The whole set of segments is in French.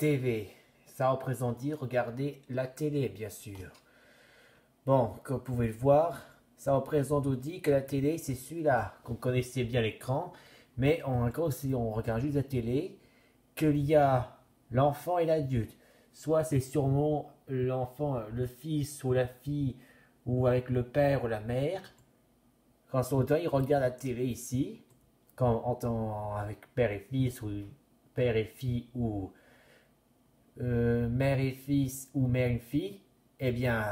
TV. Ça représente dire regarder la télé, bien sûr. Bon, comme vous pouvez le voir, ça représente aussi que la télé, c'est celui-là, qu'on connaissait bien l'écran. Mais en gros, si on regarde juste la télé, qu'il y a l'enfant et l'adulte. Soit c'est sûrement l'enfant, le fils ou la fille, ou avec le père ou la mère. Quand son temps, il regarde la télé ici, quand avec père et fils, ou père et fille, ou mère et fils, ou mère et fille, eh bien,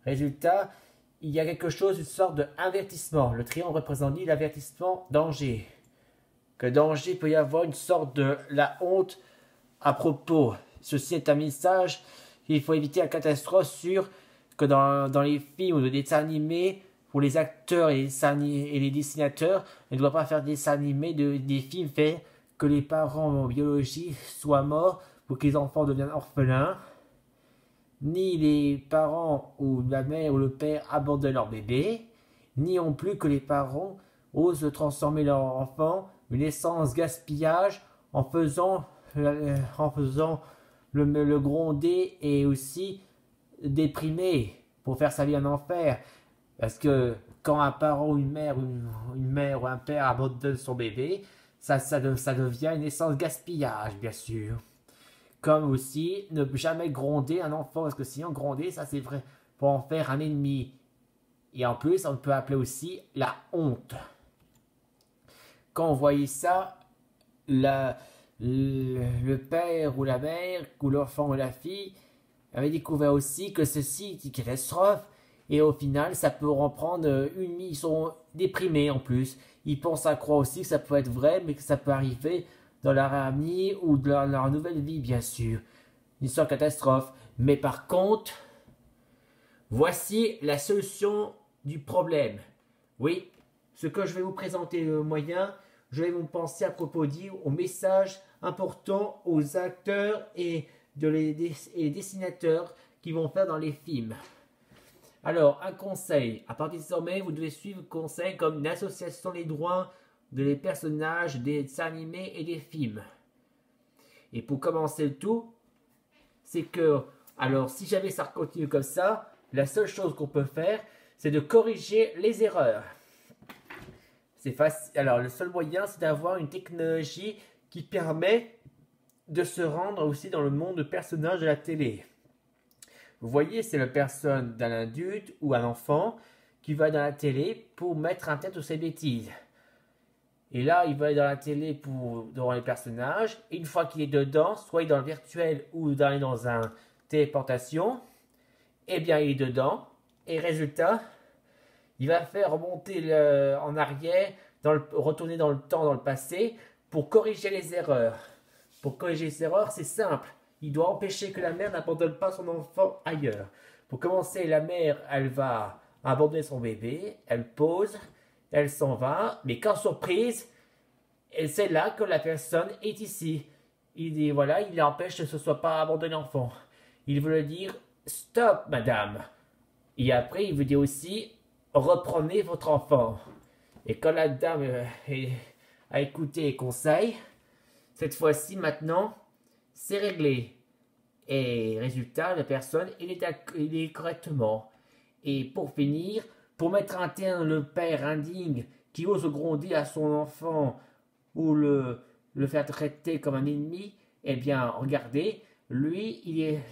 résultat, il y a quelque chose, une sorte d'avertissement. Le triangle représente l'avertissement danger. Que danger peut y avoir une sorte de la honte à propos. Ceci est un message qu'il faut éviter la catastrophe sur que dans les films ou les dessins animés, pour les acteurs et les dessinateurs, ne doivent pas faire des dessins animés des films faits que les parents biologiques soient morts pour que les enfants deviennent orphelins, ni les parents ou la mère ou le père abandonnent leur bébé, ni non plus que les parents osent transformer leur enfant une essence gaspillage en faisant le gronder et aussi déprimer pour faire sa vie en enfer. Parce que quand un parent ou une mère ou un père abandonne son bébé, ça devient une essence gaspillage, bien sûr. Comme aussi ne jamais gronder un enfant, parce que sinon gronder, ça c'est vrai, pour en faire un ennemi. Et en plus, on peut appeler aussi la honte. Quand on voyait ça, le père ou la mère, ou l'enfant ou la fille, avait découvert aussi que ceci est une catastrophe. Et au final, ça peut en prendre une. Ils sont déprimés en plus. Ils pensent à croire aussi que ça peut être vrai, mais que ça peut arriver dans leur avenir ou dans leur nouvelle vie, bien sûr. Une sorte de catastrophe. Mais par contre, voici la solution du problème. Oui, ce que je vais vous présenter le moyen, je vais vous penser à propos aux messages importants aux acteurs et les dessinateurs qui vont faire dans les films. Alors, un conseil. À partir de désormais, vous devez suivre le conseil comme une association des droits des personnages, des dessins animés et des films. Et pour commencer le tout, c'est que, alors, si jamais ça continue comme ça, la seule chose qu'on peut faire, c'est de corriger les erreurs. C'est facile. Alors, le seul moyen, c'est d'avoir une technologie qui permet de se rendre aussi dans le monde de personnages de la télé. Vous voyez, c'est la personne d'un adulte ou un enfant qui va dans la télé pour mettre un tête aux ses bêtises. Et là, il va aller dans la télé devant les personnages. Et une fois qu'il est dedans, soit il est dans le virtuel ou dans un téléportation, eh bien, il est dedans. Et résultat, il va faire remonter en arrière, retourner dans le temps, dans le passé, pour corriger les erreurs. Pour corriger les erreurs, c'est simple. Il doit empêcher que la mère n'abandonne pas son enfant ailleurs. Pour commencer, la mère, elle va abandonner son bébé, elle pose, elle s'en va, mais quand surprise, c'est là que la personne est ici. Il dit, voilà, il empêche que ce ne soit pas abandonné l'enfant. Il veut lui dire, stop, madame. Et après, il veut dire aussi, reprenez votre enfant. Et quand la dame a écouté les conseils, cette fois-ci, maintenant, c'est réglé. Et résultat, la personne, il est correctement. Et pour finir, pour mettre un terme le père indigne qui ose gronder à son enfant ou le faire traiter comme un ennemi, eh bien, regardez, lui,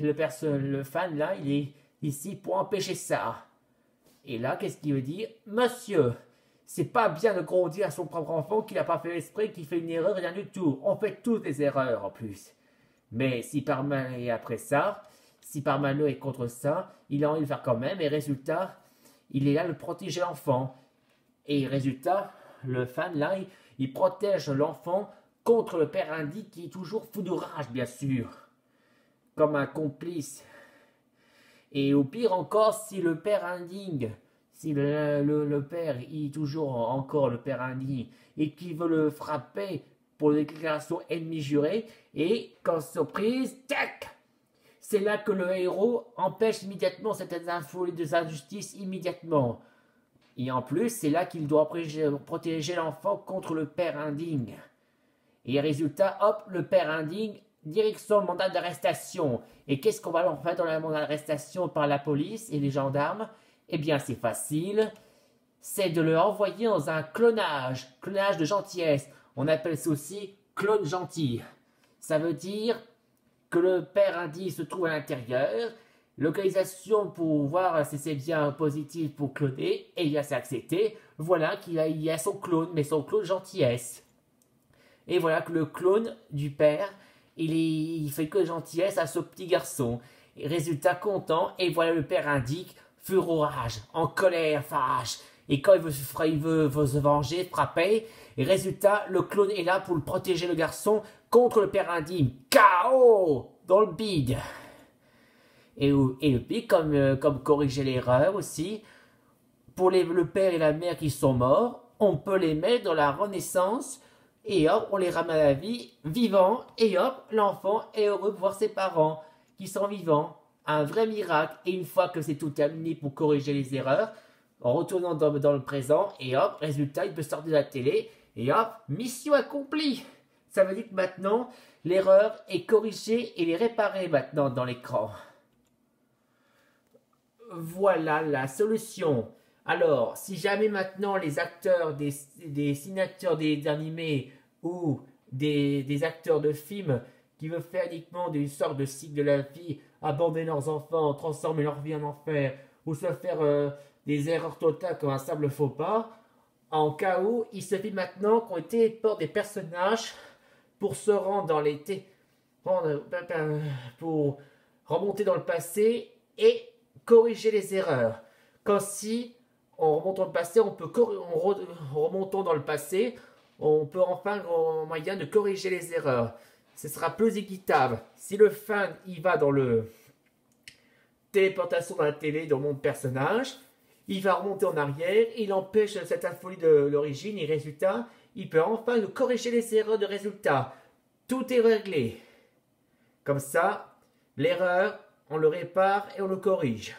le fan là, il est ici pour empêcher ça. Et là, qu'est-ce qu'il veut dire? Monsieur, c'est pas bien de grandir à son propre enfant qui n'a pas fait l'esprit, qui fait une erreur, rien du tout. On fait toutes les erreurs en plus. Mais si par malheur et après ça, si par malheur et contre ça, il a envie de le faire quand même, et résultat, il est là de protéger l'enfant. Et résultat, le fan là, il protège l'enfant contre le père indique qui est toujours fou de rage, bien sûr. Comme un complice. Et au pire encore, si le père indigne, si le père, il est toujours encore le père indigne, et qu'il veut le frapper pour des déclarations ennemies jurées, et quand surprise, tac! C'est là que le héros empêche immédiatement cette folie de injustice immédiatement. Et en plus, c'est là qu'il doit protéger l'enfant contre le père indigne. Et résultat, hop, le père indigne direction le mandat d'arrestation. Et qu'est-ce qu'on va leur faire dans le mandat d'arrestation par la police et les gendarmes? Eh bien, c'est facile. C'est de le envoyer dans un clonage de gentillesse. On appelle ça aussi clone gentil. Ça veut dire que le père Indy se trouve à l'intérieur, localisation pour voir si c'est bien positif pour cloner, et il a s'est accepté. Voilà qu'il y a son clone, mais son clone gentillesse. Et voilà que le clone du père, il fait que gentillesse à ce petit garçon. Et résultat content, et voilà le père indique furorage, en colère, fâche. Et quand il veut se venger, frapper, et résultat, le clone est là pour le protéger le garçon contre le père indigne. KO dans le bide. Et le bide, comme corriger l'erreur aussi, pour le père et la mère qui sont morts, on peut les mettre dans la renaissance, et hop, on les ramène à la vie, vivants, et hop, l'enfant est heureux de voir ses parents qui sont vivants. Un vrai miracle. Et une fois que c'est tout terminé pour corriger les erreurs, en retournant dans le présent, et hop, résultat, il peut sortir de la télé, et hop, mission accomplie. Ça veut dire que maintenant, l'erreur est corrigée et est réparée maintenant dans l'écran. Voilà la solution. Alors, si jamais maintenant les acteurs, des ciné-acteurs des animés ou des acteurs de films qui veulent faire uniquement une sorte de cycle de la vie, abandonner leurs enfants, transformer leur vie en enfer, ou se faire des erreurs totales comme un simple faux pas, en cas où il suffit maintenant qu'on téléporte des personnages pour se rendre dans pour remonter dans le passé et corriger les erreurs. Comme si, en remontant dans le passé, remontant dans le passé, on peut enfin avoir un moyen de corriger les erreurs. Ce sera plus équitable. Si le fan y va dans le téléportation dans la télé, dans mon personnage, il va remonter en arrière, il empêche cette folie de l'origine et résultat, il peut enfin corriger les erreurs de résultat. Tout est réglé. Comme ça, l'erreur, on le répare et on le corrige.